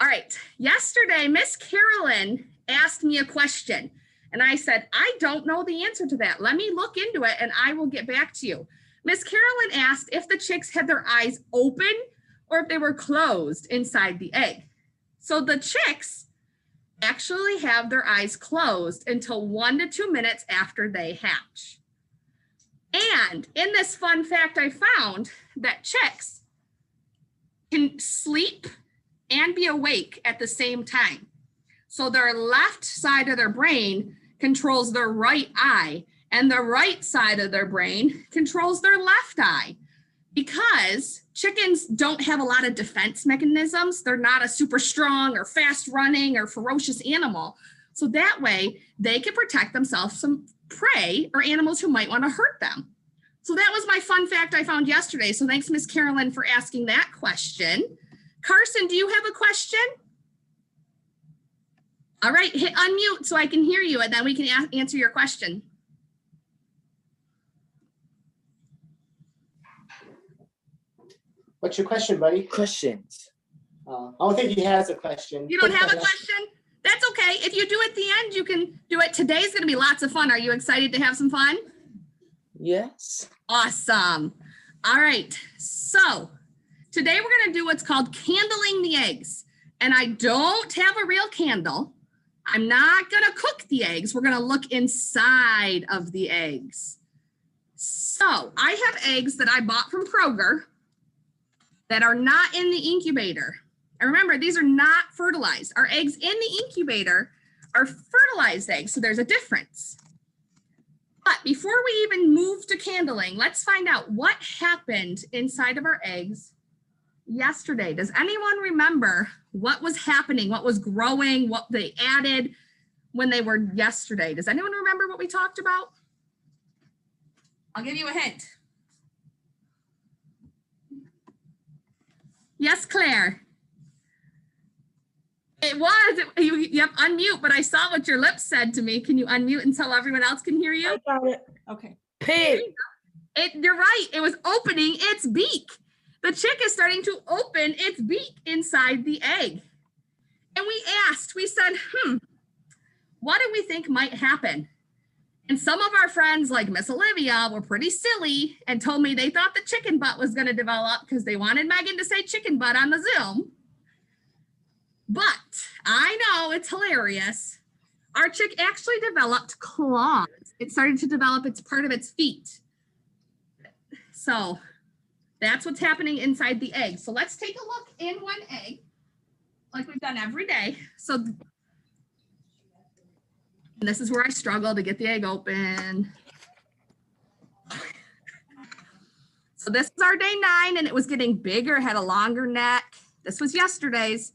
All right, yesterday, Miss Carolyn asked me a question and I said, I don't know the answer to that. Let me look into it and I will get back to you. Miss Carolyn asked if the chicks had their eyes open or if they were closed inside the egg. So the chicks actually have their eyes closed until 1 to 2 minutes after they hatch. And in this fun fact, I found that chicks can sleep and be awake at the same time. So their left side of their brain controls their right eye, and the right side of their brain controls their left eye. Because chickens don't have a lot of defense mechanisms. They're not a super strong or fast running or ferocious animal. So that way they can protect themselves from prey or animals who might want to hurt them. So that was my fun fact I found yesterday. So thanks, Miss Carolyn, for asking that question. Carson, do you have a question? All right, hit unmute so I can hear you and then we can answer your question. What's your question, buddy? Questions. I don't think he has a question. You don't have a question? That's okay. If you do at the end, you can do it. Today's going to be lots of fun. Are you excited to have some fun? Yes. Awesome. All right. So today we're going to do what's called candling the eggs. And I don't have a real candle. I'm not going to cook the eggs. We're going to look inside of the eggs. So I have eggs that I bought from Kroger that are not in the incubator. And remember, these are not fertilized. Our eggs in the incubator are fertilized eggs, so there's a difference. But before we even move to candling, let's find out what happened inside of our eggs yesterday. Does anyone remember what was happening, what was growing, what they added when they were yesterday? Does anyone remember what we talked about? I'll give you a hint. Yes, Claire. It was, you have unmute, but I saw what your lips said to me. Can you unmute and tell everyone else can hear you? I got it. Okay. Pig. You're right, it was opening its beak. The chick is starting to open its beak inside the egg. And we said, what do we think might happen? And some of our friends like Miss Olivia were pretty silly and told me they thought the chicken butt was going to develop because they wanted Megan to say chicken butt on the Zoom. But I know it's hilarious. Our chick actually developed claws. It started to develop its part of its feet. So that's what's happening inside the egg. So let's take a look in one egg like we've done every day. So this is where I struggle to get the egg open. So this is our day 9 and it was getting bigger, had a longer neck. This was yesterday's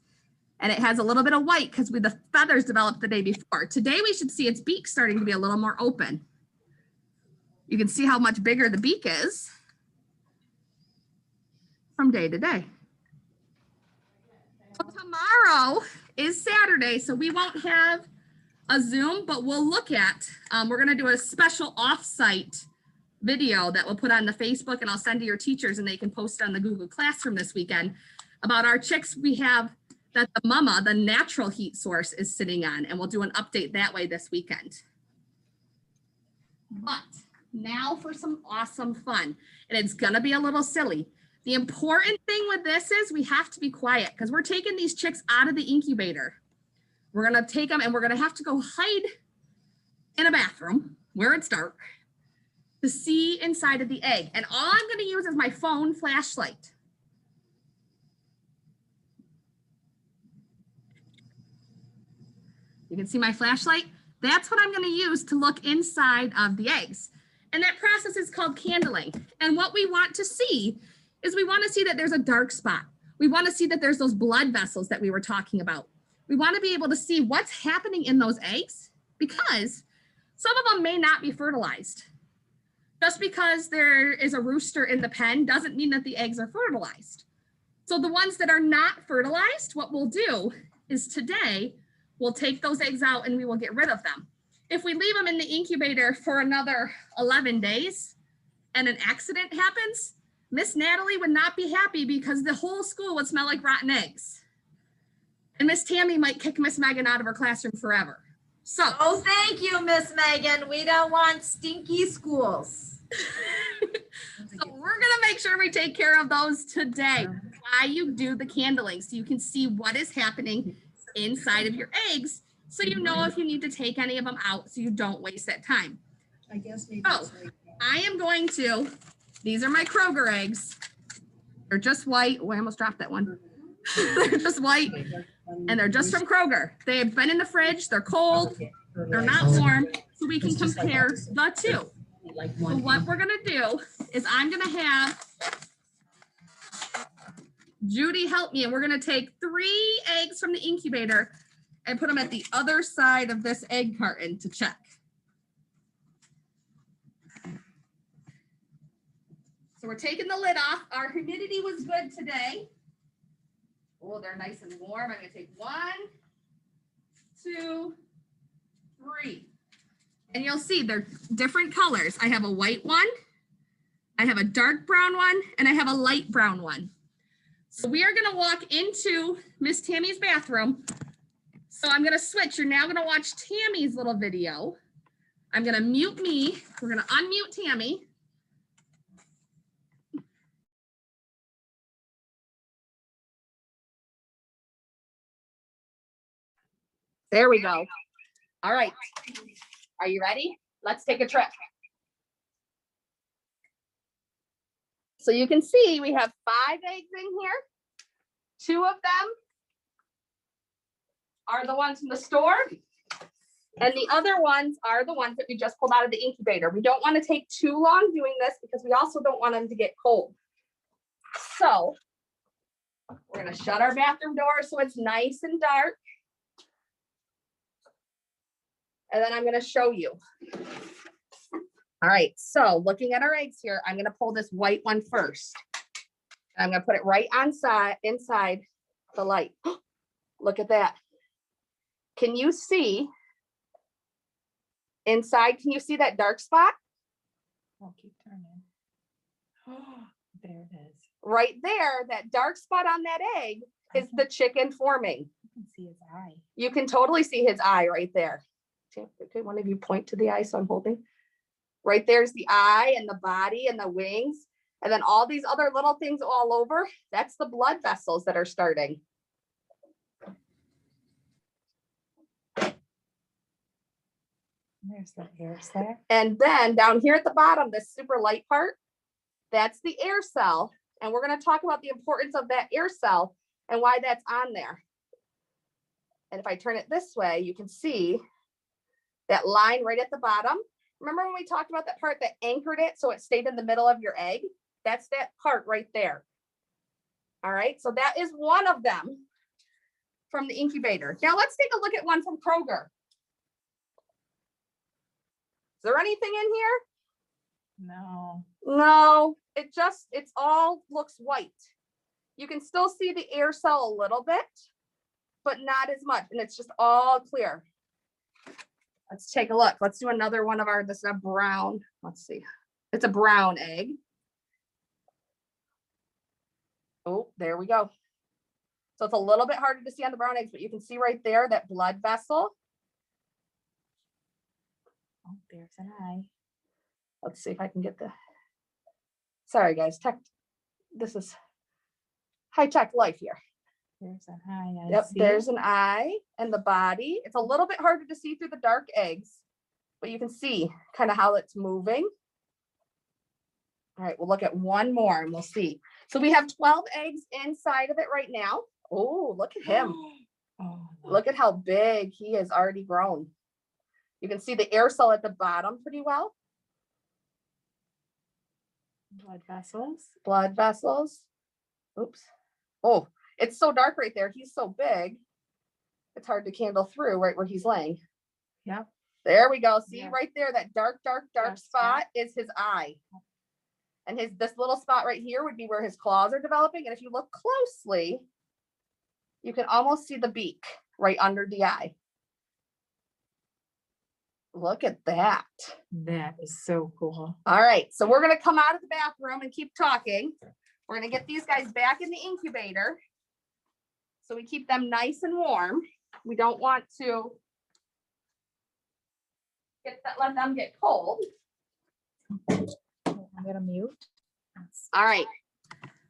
and it has a little bit of white because the feathers developed the day before. Today we should see its beak starting to be a little more open. You can see how much bigger the beak is from day to day. So tomorrow is Saturday, so we won't have a Zoom, but we'll look at, we're going to do a special offsite video that we'll put on the Facebook and I'll send to your teachers and they can post on the Google Classroom this weekend about our chicks we have that the mama, the natural heat source, is sitting on, and we'll do an update that way this weekend. But now for some awesome fun, and it's gonna be a little silly. The important thing with this is we have to be quiet because we're taking these chicks out of the incubator. We're gonna take them and we're gonna have to go hide in a bathroom where it's dark to see inside of the egg. And all I'm gonna use is my phone flashlight. You can see my flashlight. That's what I'm going to use to look inside of the eggs. And that process is called candling. And what we want to see is we want to see that there's a dark spot. We want to see that there's those blood vessels that we were talking about. We want to be able to see what's happening in those eggs because some of them may not be fertilized. Just because there is a rooster in the pen doesn't mean that the eggs are fertilized. So the ones that are not fertilized, what we'll do is today, we'll take those eggs out and we will get rid of them. If we leave them in the incubator for another 11 days and an accident happens, Miss Natalie would not be happy because the whole school would smell like rotten eggs. And Miss Tammy might kick Miss Megan out of her classroom forever. So, Oh, thank you, Miss Megan. We don't want stinky schools. so we're gonna make sure we take care of those today. Why you do the candling, so you can see what is happening inside of your eggs, so you know if you need to take any of them out, so you don't waste that time. I guess maybe. Oh, I am going to, these are my Kroger eggs. They're just white. Oh, I almost dropped that one. They're just white and they're just from Kroger. They've been in the fridge. They're cold. They're not warm. So we can compare the two. So what we're going to do is I'm going to have Judy help me, and we're going to take 3 eggs from the incubator and put them at the other side of this egg carton to check. So we're taking the lid off. Our humidity was good today. Oh, they're nice and warm. I'm going to take 1, 2, 3. And you'll see they're different colors. I have a white one, I have a dark brown one, and I have a light brown one. So we are going to walk into Miss Tammy's bathroom. So I'm going to switch. You're now going to watch Tammy's little video. I'm going to mute me. We're going to unmute Tammy. There we go. All right. Are you ready? Let's take a trip. So you can see we have 5 eggs in here. 2 of them are the ones from the store. And the other ones are the ones that we just pulled out of the incubator. We don't want to take too long doing this because we also don't want them to get cold. So we're going to shut our bathroom door so it's nice and dark. And then I'm going to show you. All right, so looking at our eggs here, I'm going to pull this white one first. I'm going to put it right inside the light. Look at that. Can you see inside? Can you see that dark spot? I'll keep turning. Oh, there it is. Right there, that dark spot on that egg is the chicken forming. You can see his eye. You can totally see his eye right there. Okay, one of you point to the eye, so I'm holding. Right there's the eye and the body and the wings. And then all these other little things all over, that's the blood vessels that are starting. There's the hairs there. And then down here at the bottom, this super light part, that's the air cell. And we're going to talk about the importance of that air cell and why that's on there. And if I turn it this way, you can see that line right at the bottom. Remember when we talked about that part that anchored it so it stayed in the middle of your egg? That's that part right there. All right, so that is one of them from the incubator. Now let's take a look at one from Kroger. Is there anything in here? No. No, it's all looks white. You can still see the air cell a little bit, but not as much. And it's just all clear. Let's take a look. Let's do another one of this is a brown. Let's see. It's a brown egg. Oh, there we go. So it's a little bit harder to see on the brown eggs, but you can see right there that blood vessel. Oh, there's an eye. Let's see if I can get sorry guys, this is high-tech life here. There's an eye. Yep, there's an eye and the body. It's a little bit harder to see through the dark eggs, but you can see kind of how it's moving. All right, we'll look at one more and we'll see. So we have 12 eggs inside of it right now. Oh, look at him. Oh, Look at how big he has already grown. You can see the air cell at the bottom pretty well. blood vessels. Blood vessels. Oops. Oh, it's so dark right there. He's so big. It's hard to candle through right where he's laying. Yep. There we go. See Yeah. right there, that dark Dark spot spot. is his eye. And this little spot right here would be where his claws are developing. And if you look closely, you can almost see the beak right under the eye. Look at that. That is so cool. All right, so we're gonna come out of the bathroom and keep talking. We're gonna get these guys back in the incubator So we keep them nice and warm. We don't want to let them get cold. I'm gonna mute. All right.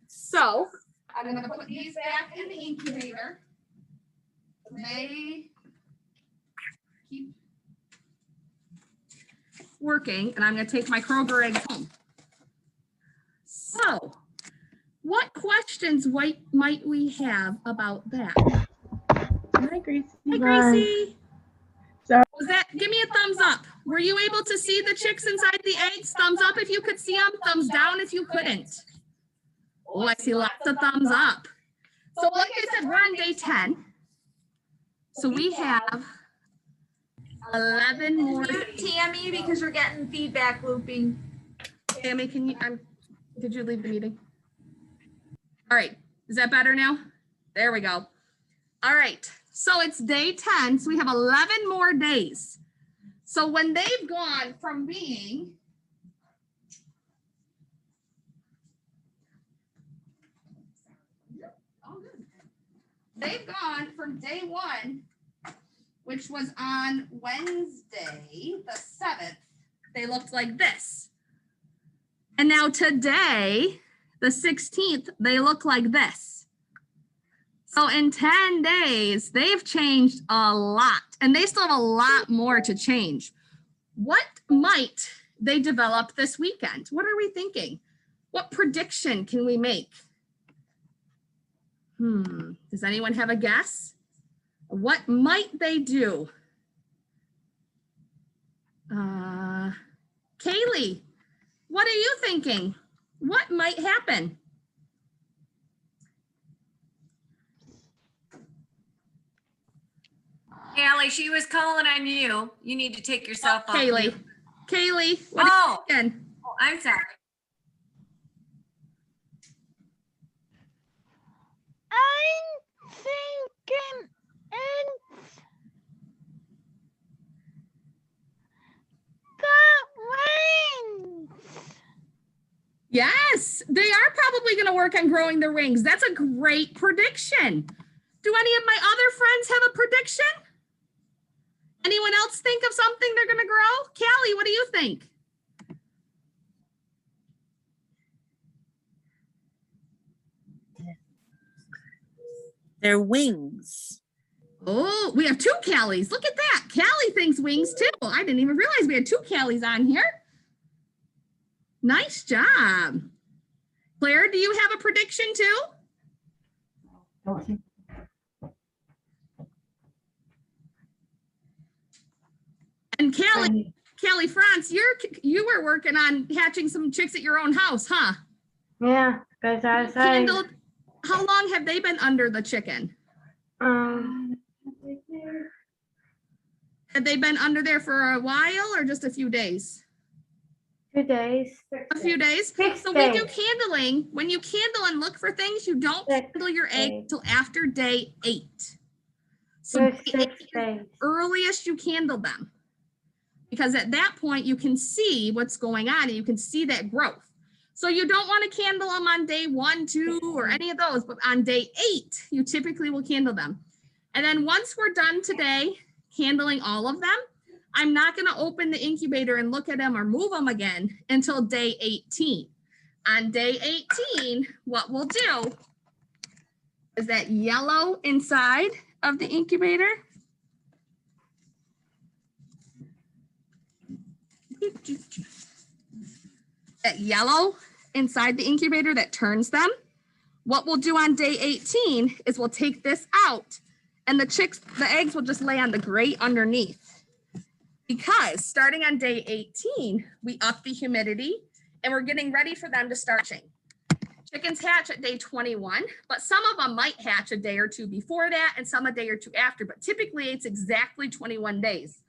So I'm gonna put these back in the incubator. They keep working, and I'm gonna take my Kroger eggs home. So, what questions might we have about that? Hi, Gracie. Hi, Gracie. Sorry. Was that? Give me a thumbs up. Were you able to see the chicks inside the eggs? Thumbs up if you could see them. Thumbs down if you couldn't. Oh, I see lots of thumbs up. So, like I said, we're on day 10. So we have 11 more. Mute Tammy because you're getting feedback looping. Tammy, can you? Did you leave the meeting? All right. Is that better now? There we go. All right. So it's day 10. So we have 11 more days. So when they've gone from being they've gone from day 1, which was on Wednesday, the 7th, they looked like this. And now today, the 16th, they look like this. So in 10 days, they've changed a lot, and they still have a lot more to change. What might they develop this weekend? What are we thinking? What prediction can we make? Does anyone have a guess? What might they do? Kaylee, what are you thinking? What might happen? Allie, she was calling on you. You need to take yourself off. Kaylee, mute. Kaylee, what are Oh, you thinking? I'm sorry. I'm thinking it's the wings. Yes, they are probably going to work on growing their wings. That's a great prediction. Do any of my other friends have a prediction? Anyone else think of something they're going to grow? Callie, what do you think? Their wings. Oh, we have 2 Callies. Look at that. Callie thinks wings too. I didn't even realize we had 2 Callies on here. Nice job. Claire, do you have a prediction too? And Callie France, you were working on hatching some chicks at your own house, huh? Yeah, because I say, How long have they been under the chicken? Have they been under there for a while or just a few days? 2 days. A few days. 6 So days. we do candling. When you candle and look for things, you don't 6 candle your egg days. till after day 8. So There's day 6 8 is days. the earliest you candle them. Because at that point you can see what's going on and you can see that growth. So you don't want to candle them on day 1, 2, or any of those, but on day 8, you typically will candle them. And then once we're done today, candling all of them, I'm not going to open the incubator and look at them or move them again until day 18. On day 18, what we'll do is that yellow inside of the incubator. That yellow inside the incubator that turns them. What we'll do on day 18 is we'll take this out and the eggs will just lay on the grate underneath. Because starting on day 18, we up the humidity and we're getting ready for them to start hatching. Chickens hatch at day 21, but some of them might hatch a day or 2 before that and some a day or 2 after, but typically it's exactly 21 days.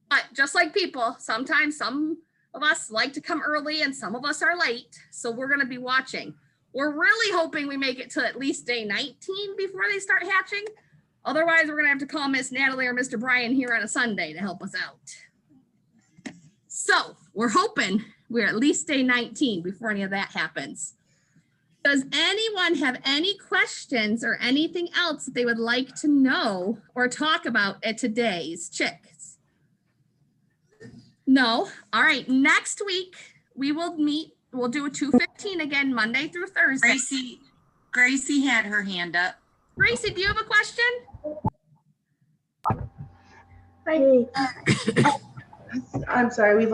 But just like people, sometimes some of us like to come early and some of us are late. So we're going to be watching. We're really hoping we make it to at least day 19 before they start hatching. Otherwise, we're going to have to call Miss Natalie or Mr. Brian here on a Sunday to help us out. So we're hoping we're at least day 19 before any of that happens. Does anyone have any questions or anything else that they would like to know or talk about at today's Chicks? No? All right, next week we will meet. We'll do a 2:15 again, Monday through Thursday. Gracie had her hand up. Gracie, do you have a question? Hey. I'm sorry, we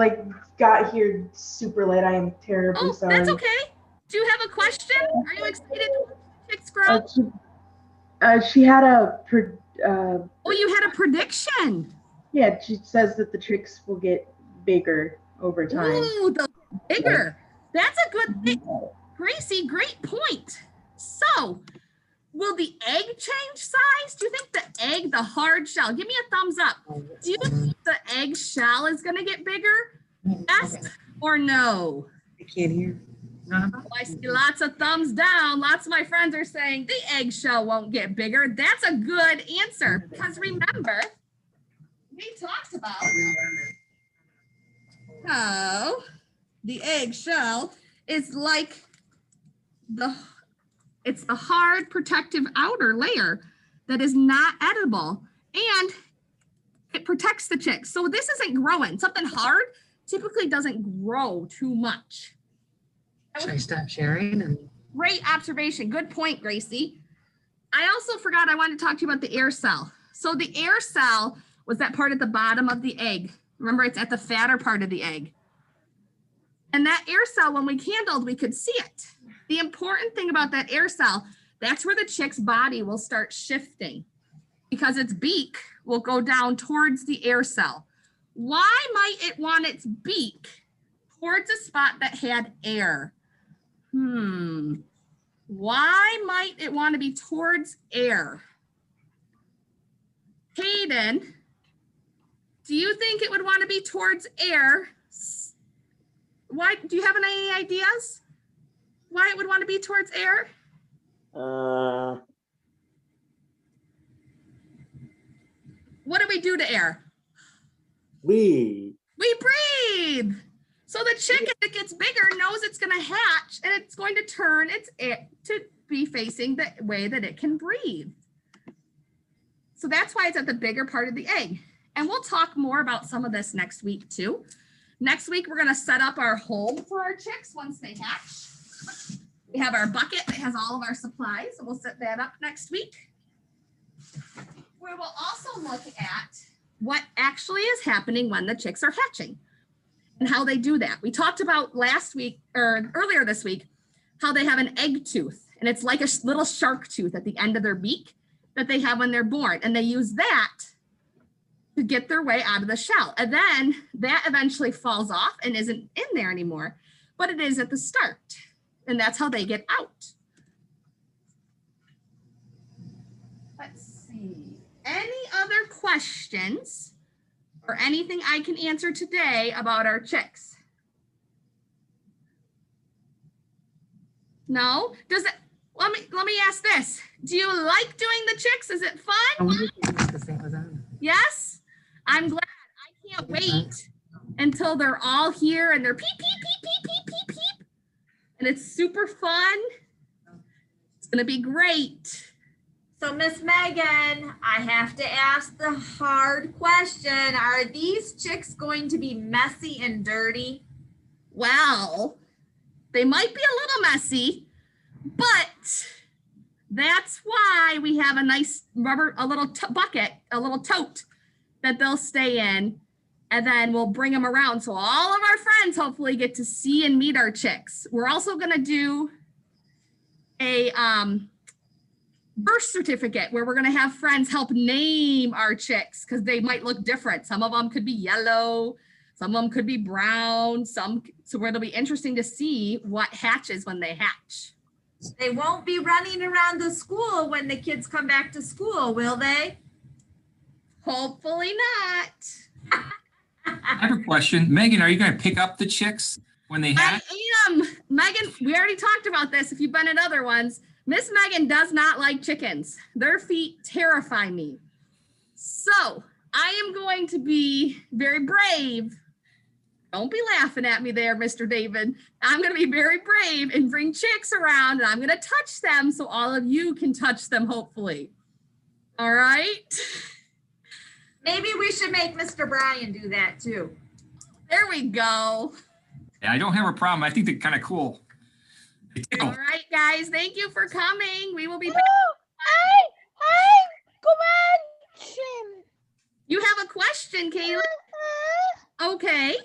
got here super late. I am terribly Oh, sorry. that's okay. Do you have a question? Are you excited to watch the Chicks grow? She had a Oh, you had a prediction. yeah. She says that the Chicks will get bigger over time. Ooh, the bigger. That's a good thing. Gracie, great point. So, will the egg change size? Do you think the egg, the hard shell, give me a thumbs up. Do you think the egg shell is going to get bigger? Yes or no? I can't hear. Oh, I see lots of thumbs down. Lots of my friends are saying the eggshell won't get bigger. That's a good answer because remember, we talked about how the eggshell is like it's the hard protective outer layer that is not edible and it protects the chicks. So this isn't growing. Something hard typically doesn't grow too much. Should I stop sharing? Great observation. Good point, Gracie. I also forgot I wanted to talk to you about the air cell. So the air cell was that part at the bottom of the egg. Remember, it's at the fatter part of the egg. And that air cell, when we candled, we could see it. The important thing about that air cell, that's where the chick's body will start shifting because its beak will go down towards the air cell. Why might it want its beak towards a spot that had air? Why might it want to be towards air? Hayden, do you think it would want to be towards air? Why, do you have any ideas why it would want to be towards air? What do we do to air? We breathe. So the chick, as it gets bigger, knows it's going to hatch and it's going to turn its air to be facing the way that it can breathe. So that's why it's at the bigger part of the egg. And we'll talk more about some of this next week too. Next week, we're going to set up our home for our chicks once they hatch. We have our bucket that has all of our supplies. So we'll set that up next week. We will also look at what actually is happening when the chicks are hatching and how they do that. We talked about last week or earlier this week, how they have an egg tooth and it's like a little shark tooth at the end of their beak that they have when they're born. And they use that to get their way out of the shell. And then that eventually falls off and isn't in there anymore, but it is at the start. And that's how they get out. Let's see. Any other questions or anything I can answer today about our chicks? No? Does it, let me ask this. Do you like doing the chicks? Is it fun? Yes? I'm glad. I can't wait until they're all here and they're peep, peep, peep, peep, peep, peep, peep. And it's super fun. It's gonna be great. So Miss Megan, I have to ask the hard question. Are these chicks going to be messy and dirty? Well, they might be a little messy, but that's why we have a nice rubber, a little bucket, a little tote that they'll stay in. And then we'll bring them around. So all of our friends hopefully get to see and meet our chicks. We're also gonna do a birth certificate where we're gonna have friends help name our chicks because they might look different. Some of them could be yellow, some of them could be brown, so it'll be interesting to see what hatches when they hatch. They won't be running around the school when the kids come back to school, will they? Hopefully not. I have a question. Megan, are you going to pick up the chicks when they hatch? I am. Megan, we already talked about this if you've been at other ones. Miss Megan does not like chickens. Their feet terrify me. So I am going to be very brave Don't be laughing at me there, Mr. David. I'm going to be very brave and bring chicks around, and I'm going to touch them so all of you can touch them, hopefully. All right? Maybe we should make Mr. Brian do that too. There we go. Yeah, I don't have a problem. I think they're kind of cool. They tickle. All right, guys. Thank you for coming. We will be back. Question. You have a question, Kayla? Okay.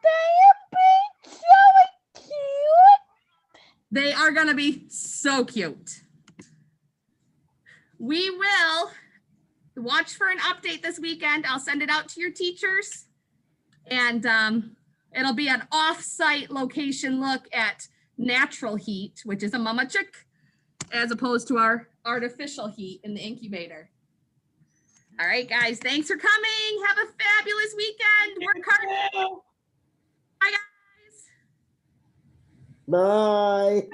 They are so cute. They are going to be so cute. We will watch for an update this weekend. I'll send it out to your teachers. And it'll be an off-site location look at natural heat, which is a mama chick, as opposed to our artificial heat in the incubator. All right, guys. Thanks for coming. Have a fabulous weekend. Work hard. Bye, guys. Bye.